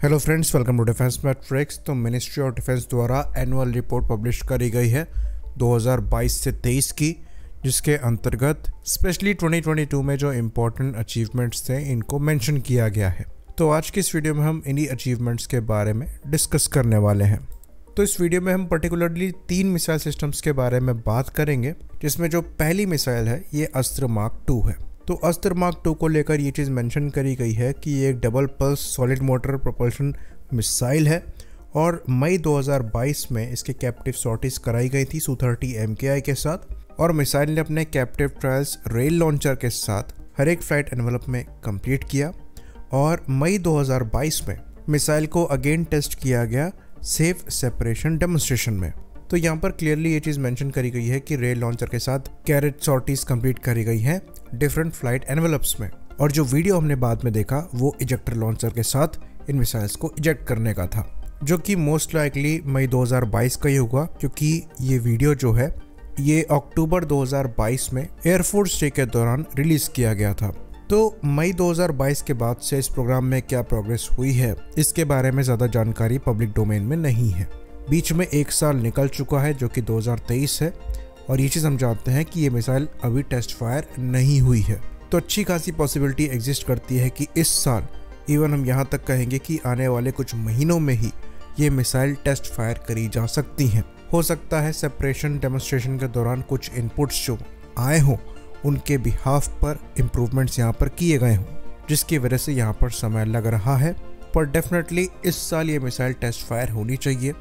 Hello friends, welcome to defence matrix. तो ministry of defence द्वारा annual report publish करी गई है 2022 से 23 की, जिसके अंतर्गत स्पेशली 2022 में जो इम्पोर्टेंट अचीवमेंट्स थे इनको मेंशन किया गया है। तो आज की इस वीडियो में हम इन्हीं अचीवमेंट्स के बारे में डिस्कस करने वाले हैं। तो इस वीडियो में हम पर्टिकुलरली 3 मिसाइल सिस्टम्स के बारे में बात करेंगे, जिसमें जो पहली मिसाइल है ये अस्त्र मार्क 2 है। तो अस्त्र मार्क 2 को लेकर ये चीज़ मेंशन करी गई है कि ये एक double pulse solid motor propulsion missile है और मई 2022 में इसके कैप्टिव सॉर्टीज कराई गई थी Su-30 MKI के साथ, और मिसाइल ने अपने कैप्टिव ट्रायल्स रेल लॉन्चर के साथ हर एक फ्लाइट एनवेलप में कंप्लीट किया। और मई 2022 में मिसाइल को अगेन टेस्ट किया गया सेफ सेपरेशन डेमोन्स्ट्रेशन में। तो यहाँ पर क्लियरली ये चीज़ मेंशन करी गई है कि रेल लॉन्चर के साथ कैरेट सॉर्टीज कंप्लीट करी गई हैं डिफरेंट फ्लाइट एनवेलप्स में। और जो वीडियो हमने बाद में देखा वो इजेक्टर लॉन्चर के साथ इन मिसाइल्स को इजेक्ट करने का था, जो कि मोस्ट लाइकली मई 2022 का ही होगा, क्योंकि ये वीडियो जो है ये अक्टूबर 2022 में एयरफोर्स डे के दौरान रिलीज किया गया था। तो मई 2022 के बाद से इस प्रोग्राम में क्या प्रोग्रेस हुई है इसके बारे में ज़्यादा जानकारी पब्लिक डोमेन में नहीं है। बीच में 1 साल निकल चुका है जो कि 2023 है, और ये चीज़ हम जानते हैं कि ये मिसाइल अभी टेस्ट फायर नहीं हुई है। तो अच्छी खासी पॉसिबिलिटी एग्जिस्ट करती है कि इस साल, इवन हम यहाँ तक कहेंगे कि आने वाले कुछ महीनों में ही ये मिसाइल टेस्ट फायर करी जा सकती हैं। हो सकता है सेपरेशन डेमोन्स्ट्रेशन के दौरान कुछ इनपुट्स जो आए हों उनके बिहाफ पर इम्प्रूवमेंट्स यहाँ पर किए गए हों, जिसकी वजह से यहाँ पर समय लग रहा है। पर डेफिनेटली इस साल ये मिसाइल टेस्ट फायर होनी चाहिए,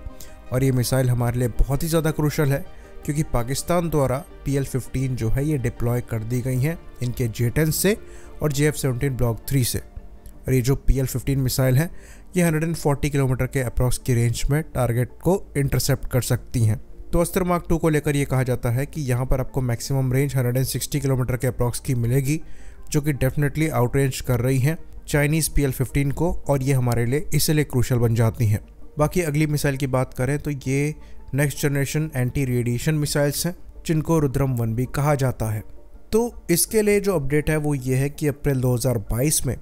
और ये मिसाइल हमारे लिए बहुत ही ज़्यादा क्रूशल है, क्योंकि पाकिस्तान द्वारा PL-15 जो है ये डिप्लॉय कर दी गई हैं इनके J-10 से और JF-17 ब्लॉक 3 से। और ये जो PL-15 मिसाइल है ये 140 किलोमीटर के अप्रॉक्स की रेंज में टारगेट को इंटरसेप्ट कर सकती हैं। तो अस्त्र मार्क 2 को लेकर ये कहा जाता है कि यहाँ पर आपको मैक्सिमम रेंज 160 किलोमीटर के अप्रॉक्स की मिलेगी, जो कि डेफिनेटली आउट रेंज कर रही हैं चाइनीज़ PL-15 को, और ये हमारे लिए इसलिए क्रूशल बन जाती हैं। बाकी अगली मिसाइल की बात करें तो ये next generation anti radiation missiles हैं, जिनको रुद्रम 1 भी कहा जाता है। तो इसके लिए जो अपडेट है वो ये है कि अप्रैल 2022 में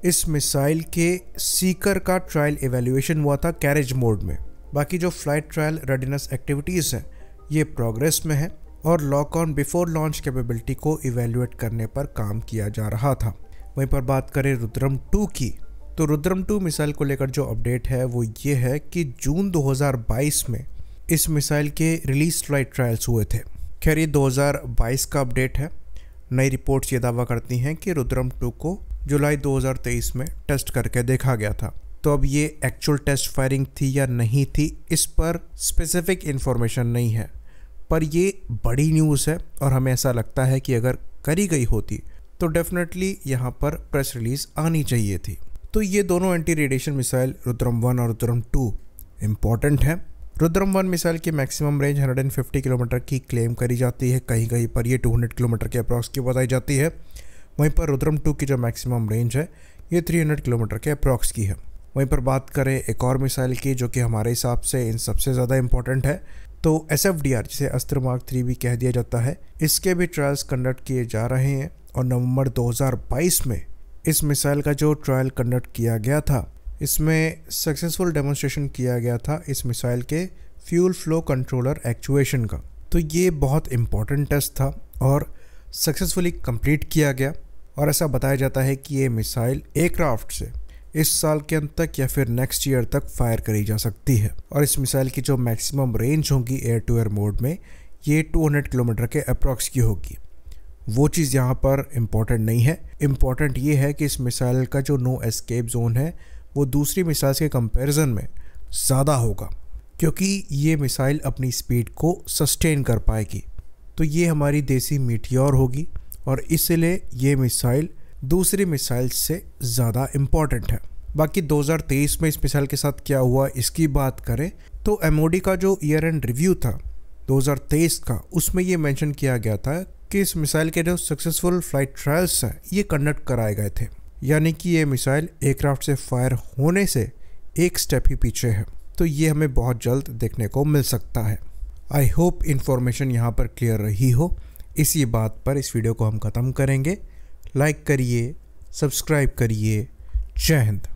इस मिसाइल के सीकर का ट्रायल एवेल्यूएशन हुआ था कैरेज मोड में। बाकी जो फ्लाइट ट्रायल रेडिनेस एक्टिविटीज़ हैं ये प्रोग्रेस में है, और lock on before launch capability को इवेल्युएट करने पर काम किया जा रहा था। वहीं पर बात करें रुद्रम 2 की, तो रुद्रम 2 मिसाइल को लेकर जो अपडेट है वो ये है कि जून 2022 में इस मिसाइल के रिलीज फ्लाइट ट्रायल्स हुए थे। खैर ये 2022 का अपडेट है। नई रिपोर्ट्स ये दावा करती हैं कि रुद्रम 2 को जुलाई 2023 में टेस्ट करके देखा गया था। तो अब ये एक्चुअल टेस्ट फायरिंग थी या नहीं थी इस पर स्पेसिफिक इन्फॉर्मेशन नहीं है, पर ये बड़ी न्यूज़ है, और हमें ऐसा लगता है कि अगर करी गई होती तो डेफिनेटली यहाँ पर प्रेस रिलीज आनी चाहिए थी। तो ये दोनों एंटी रेडिएशन मिसाइल रुद्रम 1 और रुद्रम 2 इम्पॉर्टेंट है। रुद्रम 1 मिसाइल की मैक्सिमम रेंज 150 किलोमीटर की क्लेम करी जाती है, कहीं कहीं पर ये 200 किलोमीटर के अप्रॉक्स की बताई जाती है। वहीं पर रुद्रम 2 की जो मैक्सिमम रेंज है ये 300 किलोमीटर के अप्रॉक्स की है। वहीं पर बात करें एक और मिसाइल की जो कि हमारे हिसाब से इन सबसे ज़्यादा इम्पॉर्टेंट है, तो SFDR जिसे अस्त्र मार्क 3 भी कह दिया जाता है, इसके भी ट्रायल्स कंडक्ट किए जा रहे हैं। और नवंबर 2022 में इस मिसाइल का जो ट्रायल कंडक्ट किया गया था इसमें सक्सेसफुल डेमोन्स्ट्रेशन किया गया था इस मिसाइल के फ्यूल फ्लो कंट्रोलर एक्चुएशन का। तो ये बहुत इम्पॉर्टेंट टेस्ट था और सक्सेसफुली कंप्लीट किया गया, और ऐसा बताया जाता है कि ये मिसाइल एयरक्राफ्ट से इस साल के अंत तक या फिर नेक्स्ट ईयर तक फायर करी जा सकती है। और इस मिसाइल की जो मैक्सिमम रेंज होगी एयर टू एयर मोड में ये 200 किलोमीटर के अप्रॉक्स की होगी। वो चीज़ यहाँ पर इम्पॉर्टेंट नहीं है। इम्पॉर्टेंट ये है कि इस मिसाइल का जो नो एस्केप जोन है वो दूसरी मिसाइल के कंपैरिजन में ज़्यादा होगा, क्योंकि ये मिसाइल अपनी स्पीड को सस्टेन कर पाएगी। तो ये हमारी देसी मीटियोर होगी, और इसलिए ये मिसाइल दूसरी मिसाइल से ज़्यादा इम्पॉर्टेंट है। बाकी 2023 में इस मिसाइल के साथ क्या हुआ इसकी बात करें तो MOD का जो ईयर एंड रिव्यू था 2023 का, उसमें ये मेंशन किया गया था कि इस मिसाइल के जो सक्सेसफुल फ्लाइट ट्रायल्स हैं ये कंडक्ट कराए गए थे, यानी कि ये मिसाइल एयरक्राफ्ट से फायर होने से एक स्टेप ही पीछे है। तो ये हमें बहुत जल्द देखने को मिल सकता है। आई होप इन्फॉर्मेशन यहाँ पर क्लियर रही हो। इसी बात पर इस वीडियो को हम ख़त्म करेंगे। लाइक करिए, सब्सक्राइब करिए। जय हिंद।